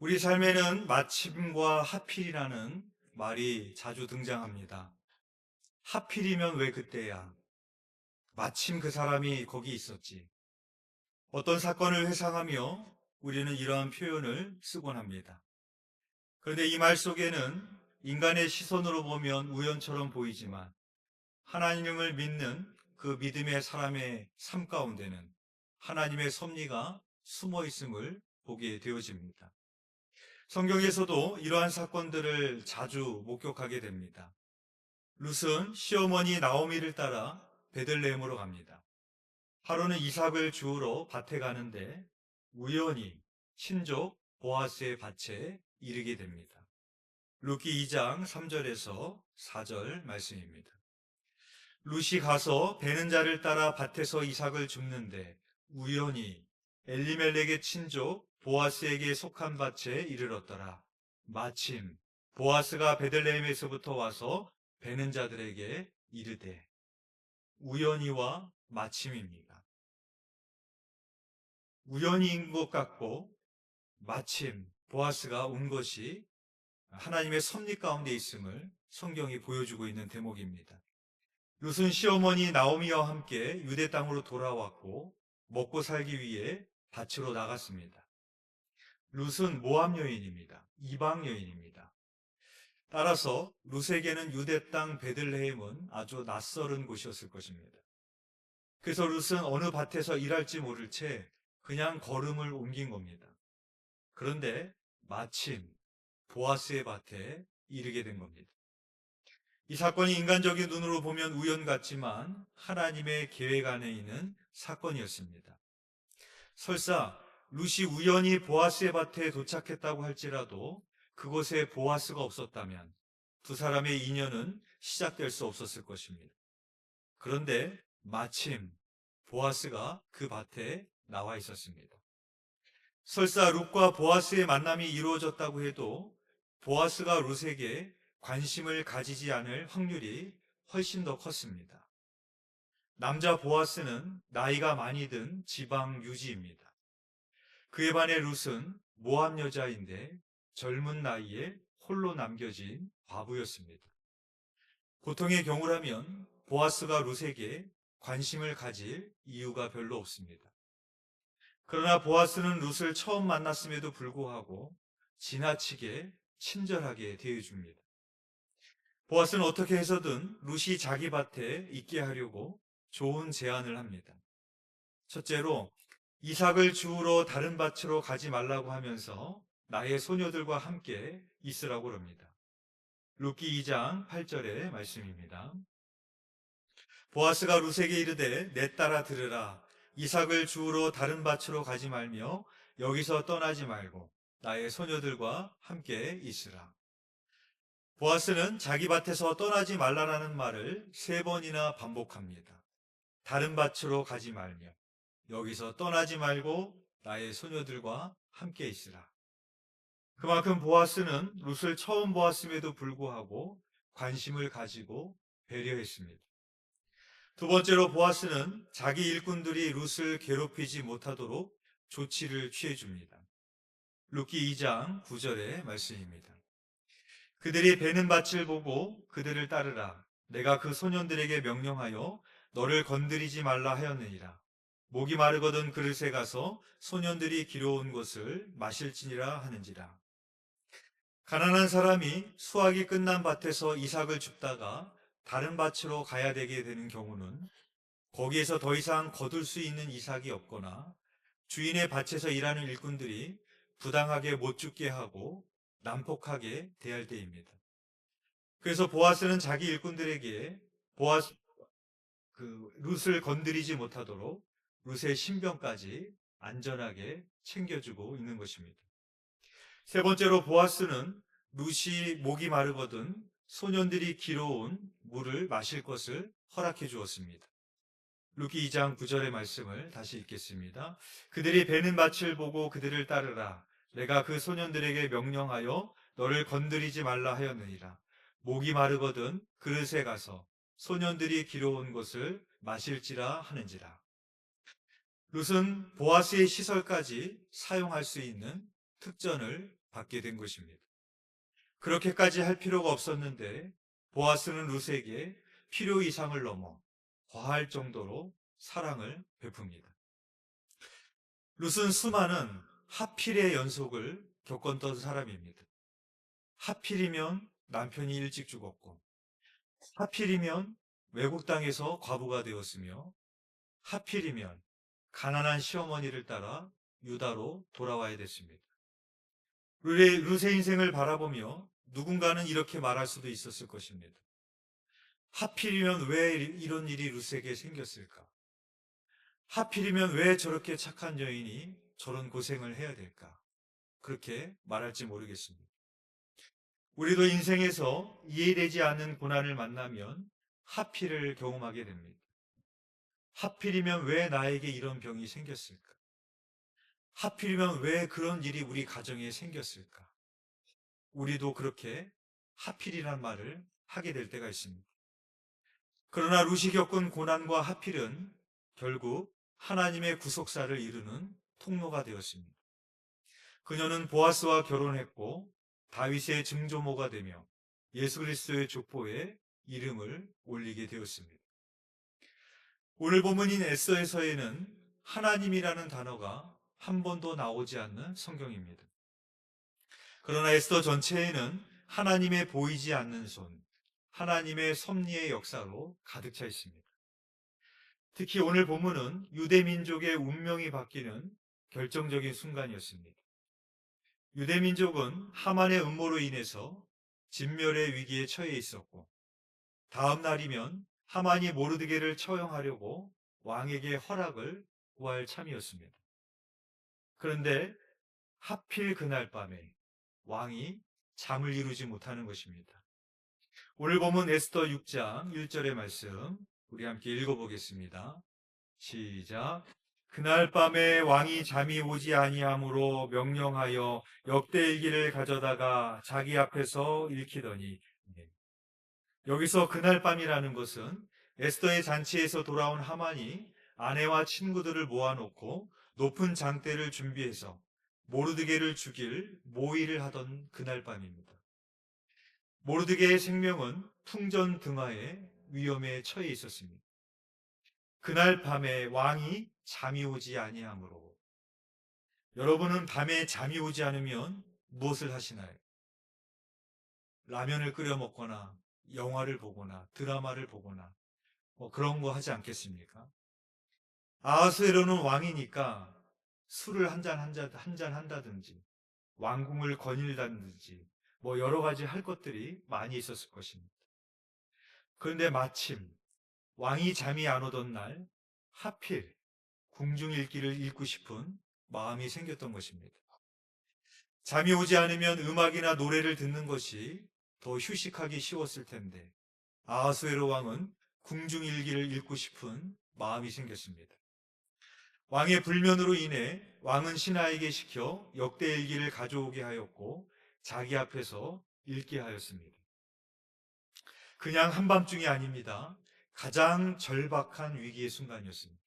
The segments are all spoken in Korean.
우리 삶에는 마침과 하필이라는 말이 자주 등장합니다. 하필이면 왜 그때야? 마침 그 사람이 거기 있었지. 어떤 사건을 회상하며 우리는 이러한 표현을 쓰곤 합니다. 그런데 이 말 속에는 인간의 시선으로 보면 우연처럼 보이지만 하나님을 믿는 그 믿음의 사람의 삶 가운데는 하나님의 섭리가 숨어 있음을 보게 되어집니다. 성경에서도 이러한 사건들을 자주 목격하게 됩니다. 룻은 시어머니 나오미를 따라 베들레헴으로 갑니다. 하루는 이삭을 주우러 밭에 가는데 우연히 친족 보아스의 밭에 이르게 됩니다. 룻기 2장 3절에서 4절 말씀입니다. 룻이 가서 베는 자를 따라 밭에서 이삭을 줍는데 우연히 엘리멜렉의 친족 보아스에게 속한 밭에 이르렀더라. 마침 보아스가 베들레헴에서부터 와서 베는 자들에게 이르되. 우연히와 마침입니다. 우연인 것 같고 마침 보아스가 온 것이 하나님의 섭리 가운데 있음을 성경이 보여주고 있는 대목입니다. 룻은 시어머니 나오미와 함께 유대 땅으로 돌아왔고 먹고 살기 위해 밭으로 나갔습니다. 룻은 모압 여인입니다. 이방 여인입니다. 따라서 룻에게는 유대 땅 베들레헴은 아주 낯설은 곳이었을 것입니다. 그래서 룻은 어느 밭에서 일할지 모를 채 그냥 걸음을 옮긴 겁니다. 그런데 마침 보아스의 밭에 이르게 된 겁니다. 이 사건이 인간적인 눈으로 보면 우연 같지만 하나님의 계획 안에 있는 사건이었습니다. 설사 룻이 우연히 보아스의 밭에 도착했다고 할지라도 그곳에 보아스가 없었다면 두 사람의 인연은 시작될 수 없었을 것입니다. 그런데 마침 보아스가 그 밭에 나와 있었습니다. 설사 룻과 보아스의 만남이 이루어졌다고 해도 보아스가 룻에게 관심을 가지지 않을 확률이 훨씬 더 컸습니다. 남자 보아스는 나이가 많이 든 지방 유지입니다. 그에 반해 룻은 모압 여자인데 젊은 나이에 홀로 남겨진 과부였습니다. 보통의 경우라면 보아스가 룻에게 관심을 가질 이유가 별로 없습니다. 그러나 보아스는 룻을 처음 만났음에도 불구하고 지나치게 친절하게 대해줍니다. 보아스는 어떻게 해서든 룻이 자기 밭에 있게 하려고 좋은 제안을 합니다. 첫째로 이삭을 주우러 다른 밭으로 가지 말라고 하면서 나의 소녀들과 함께 있으라고 합니다. 룻기 2장 8절의 말씀입니다. 보아스가 룻에게 이르되 내 딸아 들으라. 이삭을 주우러 다른 밭으로 가지 말며 여기서 떠나지 말고 나의 소녀들과 함께 있으라. 보아스는 자기 밭에서 떠나지 말라라는 말을 3번이나 반복합니다. 다른 밭으로 가지 말며 여기서 떠나지 말고 나의 소녀들과 함께 있으라. 그만큼 보아스는 룻을 처음 보았음에도 불구하고 관심을 가지고 배려했습니다. 두 번째로 보아스는 자기 일꾼들이 룻을 괴롭히지 못하도록 조치를 취해줍니다. 룻기 2장 9절의 말씀입니다. 그들이 베는 밭을 보고 그들을 따르라. 내가 그 소년들에게 명령하여 너를 건드리지 말라 하였느니라. 목이 마르거든 그릇에 가서 소년들이 기러온 것을 마실지니라 하는지라. 가난한 사람이 수확이 끝난 밭에서 이삭을 줍다가 다른 밭으로 가야 되게 되는 경우는 거기에서 더 이상 거둘 수 있는 이삭이 없거나 주인의 밭에서 일하는 일꾼들이 부당하게 못 죽게 하고 난폭하게 대할 때입니다. 그래서 보아스는 자기 일꾼들에게 룻을 건드리지 못하도록 룻의 신병까지 안전하게 챙겨주고 있는 것입니다. 세 번째로 보아스는 룻이 목이 마르거든 소년들이 길어온 물을 마실 것을 허락해 주었습니다. 룻기 2장 9절의 말씀을 다시 읽겠습니다. 그들이 베는 밭을 보고 그들을 따르라. 내가 그 소년들에게 명령하여 너를 건드리지 말라 하였느니라. 목이 마르거든 그릇에 가서 소년들이 길어온 것을 마실지라 하는지라. 룻은 보아스의 시설까지 사용할 수 있는 특전을 받게 된 것입니다. 그렇게까지 할 필요가 없었는데 보아스는 룻에게 필요 이상을 넘어 과할 정도로 사랑을 베풉니다. 룻은 수많은 하필의 연속을 겪었던 사람입니다. 하필이면 남편이 일찍 죽었고, 하필이면 외국 땅에서 과부가 되었으며, 하필이면 가난한 시어머니를 따라 유다로 돌아와야 됐습니다. 룻의 인생을 바라보며 누군가는 이렇게 말할 수도 있었을 것입니다. 하필이면 왜 이런 일이 룻에게 생겼을까? 하필이면 왜 저렇게 착한 여인이 저런 고생을 해야 될까? 그렇게 말할지 모르겠습니다. 우리도 인생에서 이해되지 않는 고난을 만나면 하필을 경험하게 됩니다. 하필이면 왜 나에게 이런 병이 생겼을까? 하필이면 왜 그런 일이 우리 가정에 생겼을까? 우리도 그렇게 하필이란 말을 하게 될 때가 있습니다. 그러나 룻이 겪은 고난과 하필은 결국 하나님의 구속사를 이루는 통로가 되었습니다. 그녀는 보아스와 결혼했고 다윗의 증조모가 되며 예수 그리스도의 족보에 이름을 올리게 되었습니다. 오늘 본문인 에스더에서에는 하나님이라는 단어가 한 번도 나오지 않는 성경입니다. 그러나 에스더 전체에는 하나님의 보이지 않는 손, 하나님의 섭리의 역사로 가득 차 있습니다. 특히 오늘 본문은 유대 민족의 운명이 바뀌는 결정적인 순간이었습니다. 유대 민족은 하만의 음모로 인해서 진멸의 위기에 처해 있었고, 다음 날이면 하만이 모르드게를 처형하려고 왕에게 허락을 구할 참이었습니다. 그런데 하필 그날 밤에 왕이 잠을 이루지 못하는 것입니다. 오늘 보면 에스더 6장 1절의 말씀 우리 함께 읽어보겠습니다. 시작. 그날 밤에 왕이 잠이 오지 아니하므로 명령하여 역대일기를 가져다가 자기 앞에서 읽히더니, 여기서 그날 밤이라는 것은 에스더의 잔치에서 돌아온 하만이 아내와 친구들을 모아놓고 높은 장대를 준비해서 모르드게를 죽일 모의를 하던 그날 밤입니다. 모르드게의 생명은 풍전등화의 위험에 처해 있었습니다. 그날 밤에 왕이 잠이 오지 아니하므로. 여러분은 밤에 잠이 오지 않으면 무엇을 하시나요? 라면을 끓여 먹거나 영화를 보거나 드라마를 보거나 그런 거 하지 않겠습니까? 아하수에로는 왕이니까 술을 한 잔 한다든지 왕궁을 거닐다든지 여러 가지 할 것들이 많이 있었을 것입니다. 그런데 마침 왕이 잠이 안 오던 날 하필 궁중일기를 읽고 싶은 마음이 생겼던 것입니다. 잠이 오지 않으면 음악이나 노래를 듣는 것이 더 휴식하기 쉬웠을 텐데 아하수에로 왕은 궁중일기를 읽고 싶은 마음이 생겼습니다. 왕의 불면으로 인해 왕은 신하에게 시켜 역대일기를 가져오게 하였고 자기 앞에서 읽게 하였습니다. 그냥 한밤중이 아닙니다. 가장 절박한 위기의 순간이었습니다.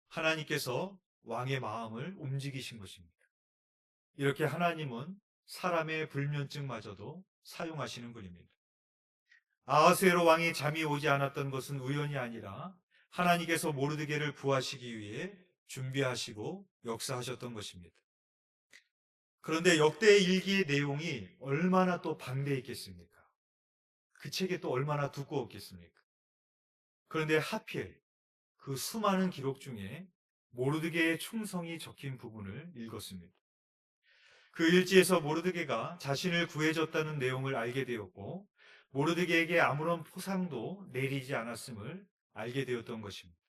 하나님께서 왕의 마음을 움직이신 것입니다. 이렇게 하나님은 사람의 불면증마저도 사용하시는 분입니다. 아하수에로 왕이 잠이 오지 않았던 것은 우연이 아니라 하나님께서 모르드게를 구하시기 위해 준비하시고 역사하셨던 것입니다. 그런데 역대 일기의 내용이 얼마나 또 방대했겠습니까? 그 책이 또 얼마나 두꺼웠겠습니까? 그런데 하필 그 수많은 기록 중에 모르드게의 충성이 적힌 부분을 읽었습니다. 그 일지에서 모르드게가 자신을 구해줬다는 내용을 알게 되었고 모르드게에게 아무런 포상도 내리지 않았음을 알게 되었던 것입니다.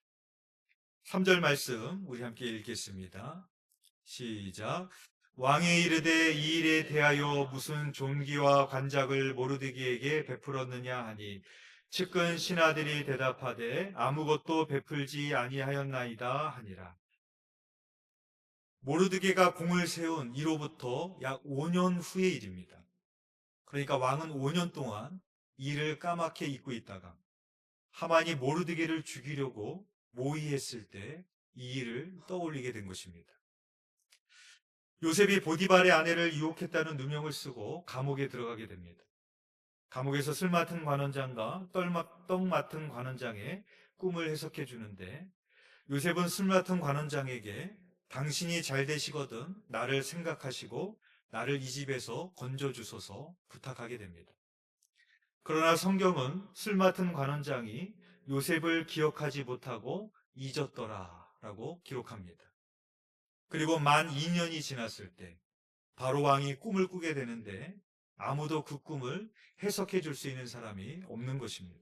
3절 말씀 우리 함께 읽겠습니다. 시작. 왕이 이르되 이 일에 대하여 무슨 존귀와 관작을 모르드게에게 베풀었느냐 하니 측근 신하들이 대답하되 아무것도 베풀지 아니하였나이다 하니라. 모르드게가 공을 세운 이로부터 약 5년 후의 일입니다. 그러니까 왕은 5년 동안 이를 까맣게 잊고 있다가 하만이 모르드게를 죽이려고 모의했을 때 이 일을 떠올리게 된 것입니다. 요셉이 보디발의 아내를 유혹했다는 누명을 쓰고 감옥에 들어가게 됩니다. 감옥에서 술 맡은 관원장과 떡 맡은 관원장의 꿈을 해석해 주는데, 요셉은 술 맡은 관원장에게 당신이 잘 되시거든 나를 생각하시고 나를 이 집에서 건져주소서 부탁하게 됩니다. 그러나 성경은 술 맡은 관원장이 요셉을 기억하지 못하고 잊었더라 라고 기록합니다. 그리고 만 2년이 지났을 때 바로 왕이 꿈을 꾸게 되는데, 아무도 그 꿈을 해석해 줄 수 있는 사람이 없는 것입니다.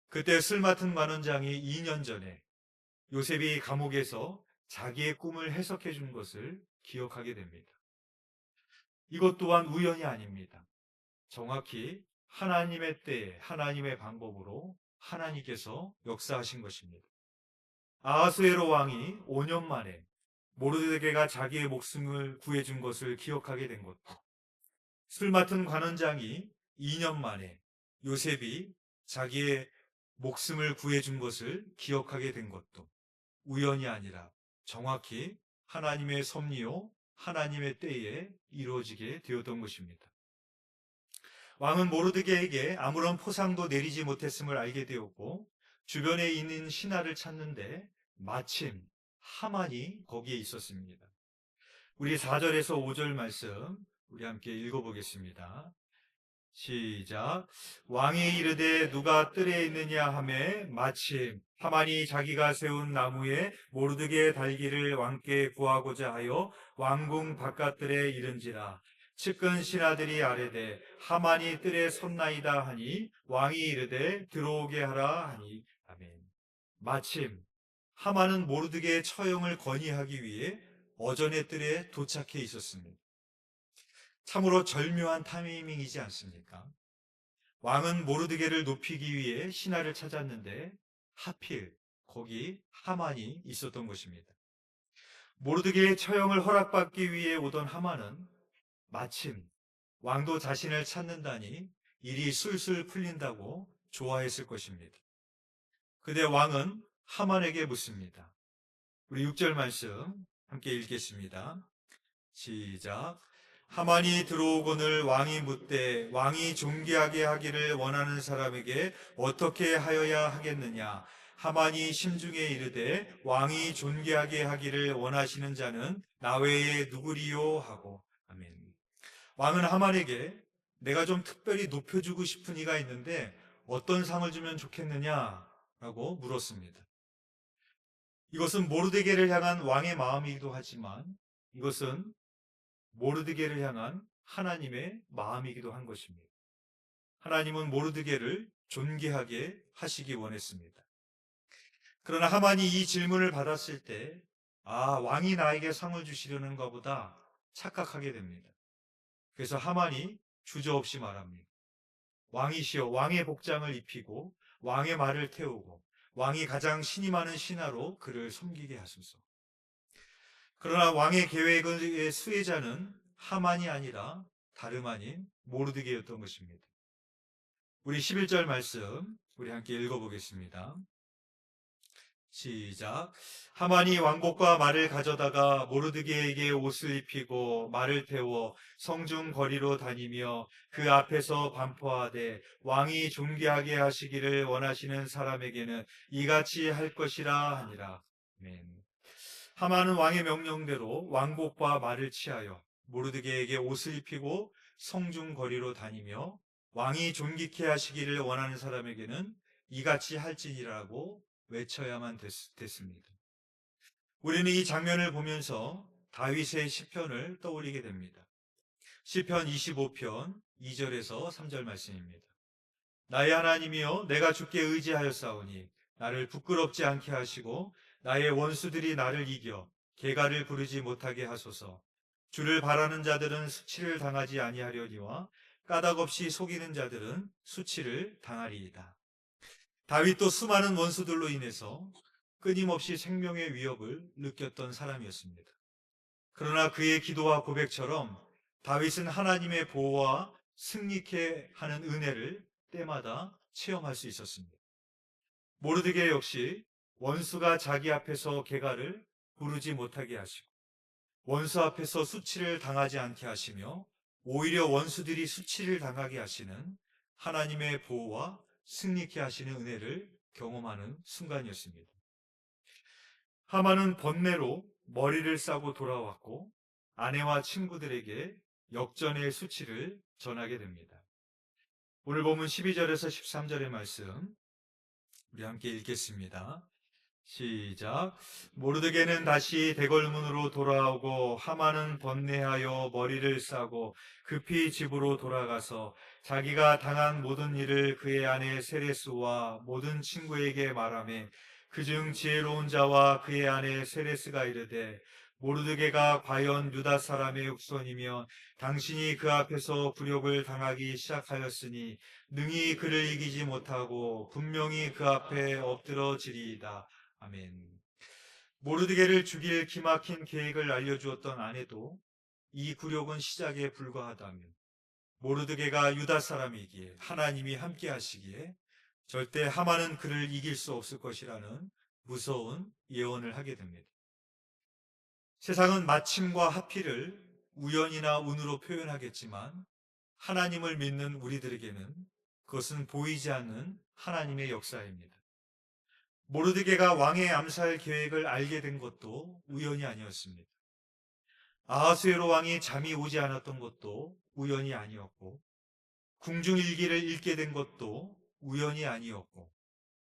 그때 술 맡은 관원장이 2년 전에 요셉이 감옥에서 자기의 꿈을 해석해 준 것을 기억하게 됩니다. 이것 또한 우연이 아닙니다. 정확히 하나님의 때에 하나님의 방법으로 하나님께서 역사하신 것입니다. 아하수에로 왕이 5년 만에 모르드게가 자기의 목숨을 구해준 것을 기억하게 된 것도, 술 맡은 관원장이 2년 만에 요셉이 자기의 목숨을 구해준 것을 기억하게 된 것도 우연이 아니라 정확히 하나님의 섭리요, 하나님의 때에 이루어지게 되었던 것입니다. 왕은 모르드게에게 아무런 포상도 내리지 못했음을 알게 되었고, 주변에 있는 신하를 찾는데 마침 하만이 거기에 있었습니다. 우리 4절에서 5절 말씀 우리 함께 읽어보겠습니다. 시작. 왕이 이르되 누가 뜰에 있느냐 하매 마침 하만이 자기가 세운 나무에 모르드게 달기를 왕께 구하고자 하여 왕궁 바깥뜰에 이른지라. 측근 신하들이 아뢰되 하만이 뜰에 섰나이다 하니 왕이 이르되 들어오게 하라 하니. 아멘. 마침 하만은 모르드게의 처형을 건의하기 위해 어전의 뜰에 도착해 있었습니다. 참으로 절묘한 타이밍이지 않습니까? 왕은 모르드게를 높이기 위해 신하를 찾았는데 하필 거기 하만이 있었던 것입니다. 모르드게의 처형을 허락받기 위해 오던 하만은 마침 왕도 자신을 찾는다니 일이 술술 풀린다고 좋아했을 것입니다. 그때 왕은 하만에게 묻습니다. 우리 6절 말씀 함께 읽겠습니다. 시작. 하만이 들어오거늘 왕이 묻되 왕이 존귀하게 하기를 원하는 사람에게 어떻게 하여야 하겠느냐. 하만이 심중에 이르되 왕이 존귀하게 하기를 원하시는 자는 나 외에 누구리요 하고. 아멘. 왕은 하만에게 내가 좀 특별히 높여주고 싶은 이가 있는데 어떤 상을 주면 좋겠느냐라고 물었습니다. 이것은 모르드게를 향한 왕의 마음이기도 하지만 이것은 모르드게를 향한 하나님의 마음이기도 한 것입니다. 하나님은 모르드게를 존귀하게 하시기 원했습니다. 그러나 하만이 이 질문을 받았을 때, 왕이 나에게 상을 주시려는가 보다 착각하게 됩니다. 그래서 하만이 주저없이 말합니다. 왕이시여, 왕의 복장을 입히고 왕의 말을 태우고 왕이 가장 신이 많은 신하로 그를 섬기게 하소서. 그러나 왕의 계획의 수혜자는 하만이 아니라 다름 아닌 모르드게였던 것입니다. 우리 11절 말씀 우리 함께 읽어보겠습니다. 시작. 하만이 왕복과 말을 가져다가 모르드게에게 옷을 입히고 말을 태워 성중 거리로 다니며 그 앞에서 반포하되 왕이 존귀하게 하시기를 원하시는 사람에게는 이같이 할 것이라 하니라. 아멘. 하만은 왕의 명령대로 왕복과 말을 취하여 모르드게에게 옷을 입히고 성중 거리로 다니며 왕이 존귀케 하시기를 원하는 사람에게는 이같이 할지니라고 외쳐야만 됐습니다. 우리는 이 장면을 보면서 다윗의 시편을 떠올리게 됩니다. 시편 25편 2절에서 3절 말씀입니다. 나의 하나님이여, 내가 주께 의지하였사오니 나를 부끄럽지 않게 하시고 나의 원수들이 나를 이겨 개가를 부르지 못하게 하소서. 주를 바라는 자들은 수치를 당하지 아니하려니와 까닭없이 속이는 자들은 수치를 당하리이다. 다윗도 수많은 원수들로 인해서 끊임없이 생명의 위협을 느꼈던 사람이었습니다. 그러나 그의 기도와 고백처럼 다윗은 하나님의 보호와 승리케 하는 은혜를 때마다 체험할 수 있었습니다. 모르드게 역시 원수가 자기 앞에서 개가를 부르지 못하게 하시고 원수 앞에서 수치를 당하지 않게 하시며 오히려 원수들이 수치를 당하게 하시는 하나님의 보호와 승리케 하시는 은혜를 경험하는 순간이었습니다. 하만은 번뇌로 머리를 싸고 돌아왔고 아내와 친구들에게 역전의 수치를 전하게 됩니다. 오늘 본문 12절에서 13절의 말씀 우리 함께 읽겠습니다. 시작. 모르드게는 다시 대궐문으로 돌아오고 하만은 번뇌하여 머리를 싸고 급히 집으로 돌아가서 자기가 당한 모든 일을 그의 아내 세레스와 모든 친구에게 말하며 그중 지혜로운 자와 그의 아내 세레스가 이르되 모르드게가 과연 유다 사람의 후손이며 당신이 그 앞에서 굴욕을 당하기 시작하였으니 능히 그를 이기지 못하고 분명히 그 앞에 엎드러지리이다. 아멘. 모르드게를 죽일 기막힌 계획을 알려주었던 아내도 이 굴욕은 시작에 불과하다며 모르드게가 유다 사람이기에 하나님이 함께 하시기에 절대 하만은 그를 이길 수 없을 것이라는 무서운 예언을 하게 됩니다. 세상은 마침과 하필을 우연이나 운으로 표현하겠지만 하나님을 믿는 우리들에게는 그것은 보이지 않는 하나님의 역사입니다. 모르드게가 왕의 암살 계획을 알게 된 것도 우연이 아니었습니다. 아하수에로 왕이 잠이 오지 않았던 것도 우연이 아니었고 궁중일기를 읽게 된 것도 우연이 아니었고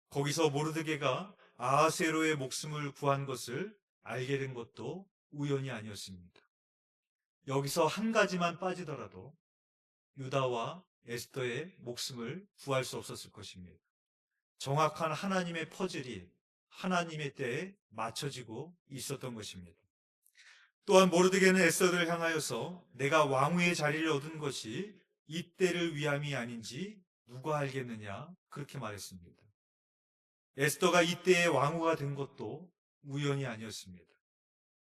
거기서 모르드게가 아하수에로의 목숨을 구한 것을 알게 된 것도 우연이 아니었습니다. 여기서 한 가지만 빠지더라도 유다와 에스더의 목숨을 구할 수 없었을 것입니다. 정확한 하나님의 퍼즐이 하나님의 때에 맞춰지고 있었던 것입니다. 또한 모르드게는 에스더를 향하여서 내가 왕후의 자리를 얻은 것이 이 때를 위함이 아닌지 누가 알겠느냐 그렇게 말했습니다. 에스더가 이때의 왕후가 된 것도 우연이 아니었습니다.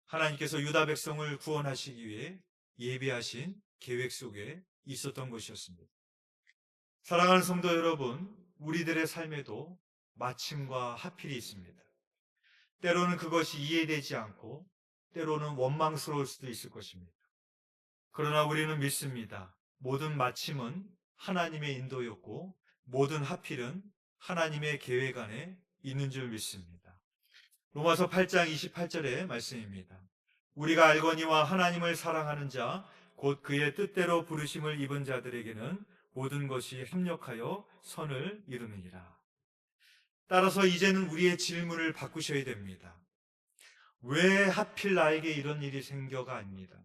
하나님께서 유다 백성을 구원하시기 위해 예비하신 계획 속에 있었던 것이었습니다. 사랑하는 성도 여러분, 우리들의 삶에도 마침과 하필이 있습니다. 때로는 그것이 이해되지 않고 때로는 원망스러울 수도 있을 것입니다. 그러나 우리는 믿습니다. 모든 마침은 하나님의 인도였고 모든 하필은 하나님의 계획 안에 있는 줄 믿습니다. 로마서 8장 28절의 말씀입니다. 우리가 알거니와 하나님을 사랑하는 자, 곧 그의 뜻대로 부르심을 입은 자들에게는 모든 것이 합력하여 선을 이루느니라. 따라서 이제는 우리의 질문을 바꾸셔야 됩니다. 왜 하필 나에게 이런 일이 생겨가 아닙니다.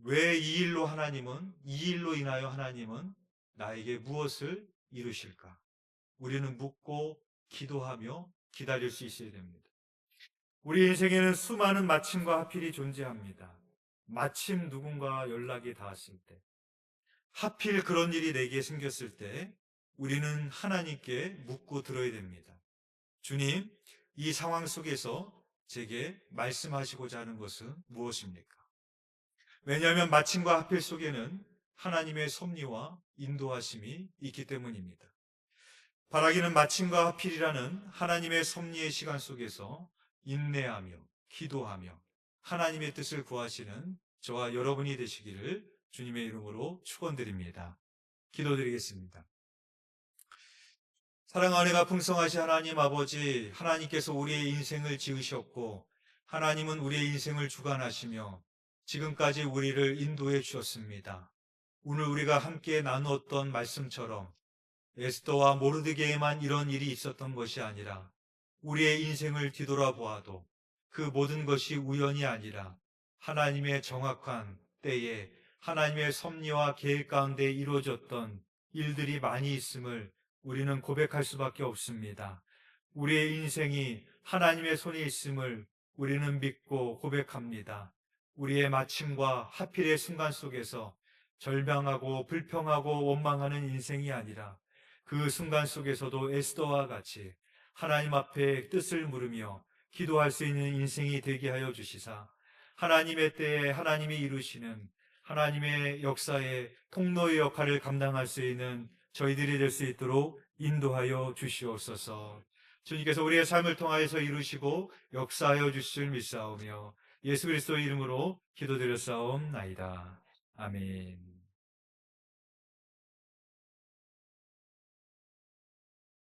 왜 이 일로 인하여 하나님은 나에게 무엇을 이루실까? 우리는 묻고 기도하며 기다릴 수 있어야 됩니다. 우리 인생에는 수많은 마침과 하필이 존재합니다. 마침 누군가 연락이 닿았을 때, 하필 그런 일이 내게 생겼을 때 우리는 하나님께 묻고 들어야 됩니다. 주님, 이 상황 속에서 제게 말씀하시고자 하는 것은 무엇입니까? 왜냐하면 마침과 하필 속에는 하나님의 섭리와 인도하심이 있기 때문입니다. 바라기는 마침과 하필이라는 하나님의 섭리의 시간 속에서 인내하며 기도하며 하나님의 뜻을 구하시는 저와 여러분이 되시기를 주님의 이름으로 축원드립니다. 기도드리겠습니다. 사랑하는 은혜가 풍성하신 하나님 아버지, 하나님께서 우리의 인생을 지으셨고 하나님은 우리의 인생을 주관하시며 지금까지 우리를 인도해 주셨습니다. 오늘 우리가 함께 나누었던 말씀처럼 에스더와 모르드게에만 이런 일이 있었던 것이 아니라 우리의 인생을 뒤돌아보아도 그 모든 것이 우연이 아니라 하나님의 정확한 때에 하나님의 섭리와 계획 가운데 이루어졌던 일들이 많이 있음을 우리는 고백할 수밖에 없습니다. 우리의 인생이 하나님의 손에 있음을 우리는 믿고 고백합니다. 우리의 마침과 하필의 순간 속에서 절망하고 불평하고 원망하는 인생이 아니라 그 순간 속에서도 에스더와 같이 하나님 앞에 뜻을 물으며 기도할 수 있는 인생이 되게 하여 주시사 하나님의 때에 하나님이 이루시는 하나님의 역사의 통로의 역할을 감당할 수 있는 저희들이 될 수 있도록 인도하여 주시옵소서. 주님께서 우리의 삶을 통하여서 이루시고 역사하여 주실 줄 믿사오며 예수 그리스도의 이름으로 기도드렸사옵나이다. 아멘.